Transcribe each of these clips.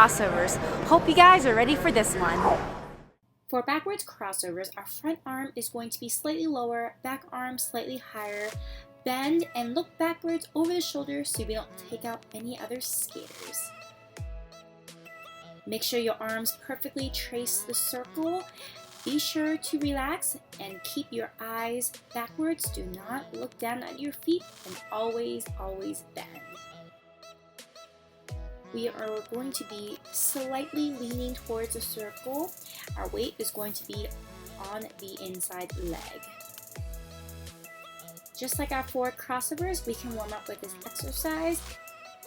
crossovers. Hope you guys are ready for this one. For backwards crossovers, our front arm is going to be slightly lower, back arm slightly higher. Bend and look backwards over the shoulder so we don't take out any other skaters. Make sure your arms perfectly trace the circle. Be sure to relax and keep your eyes backwards. Do not look down at your feet and always bend. We are going to be slightly leaning towards the circle. Our weight is going to be on the inside leg. Just like our forward crossovers, we can warm up with this exercise.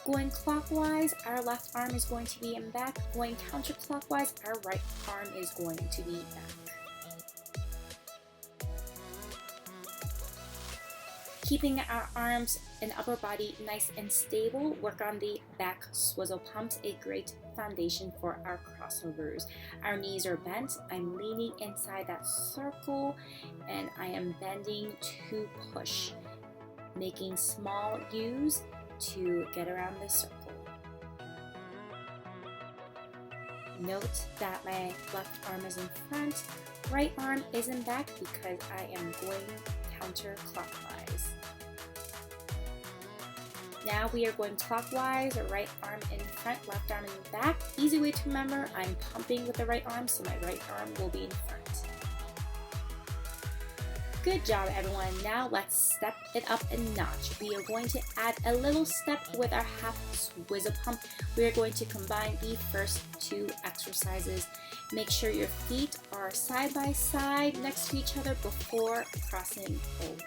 Going clockwise, our left arm is going to be in back. Going counterclockwise, our right arm is going to be back. Keeping our arms and upper body nice and stable, work on the back swizzle pumps, a great foundation for our crossovers. Our knees are bent. I'm leaning inside that circle and I am bending to push, making small U's to get around the circle. Note that my left arm is in front, right arm is in back because I am going counterclockwise. Now we are going clockwise, right arm in front, left arm in back. Easy way to remember, I'm pumping with the right arm, so my right arm will be in front. Good job, everyone. Now let's step it up a notch. We are going to add a little step with our half swizzle pump. We are going to combine the first two exercises. Make sure your feet are side by side next to each other before crossing over.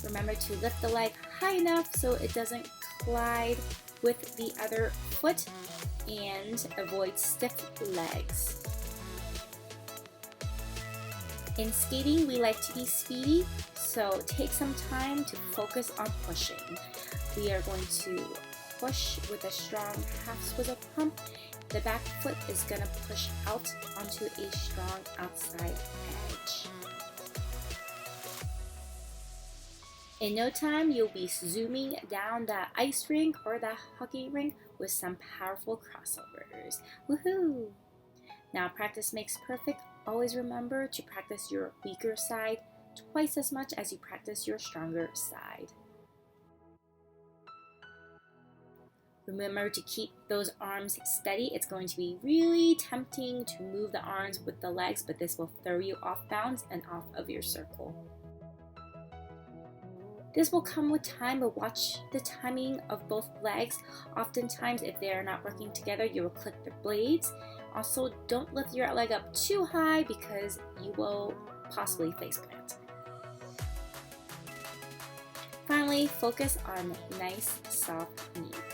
Remember to lift the leg high enough so it doesn't collide with the other foot and avoid stiff legs. In skating, we like to be speedy, so take some time to focus on pushing. We are going to push with a strong half swizzle pump. The back foot is going to push out onto a strong outside edge. In no time, you'll be zooming down that ice rink or that hockey rink with some powerful crossovers. Woohoo! Now, practice makes perfect. Always remember to practice your weaker side twice as much as you practice your stronger side. Remember to keep those arms steady. It's going to be really tempting to move the arms with the legs, but this will throw you off balance and off of your circle. This will come with time, but watch the timing of both legs. Oftentimes, if they are not working together, you will click the blades. Also, don't lift your leg up too high because you will possibly faceplant. Finally, focus on nice, soft knees.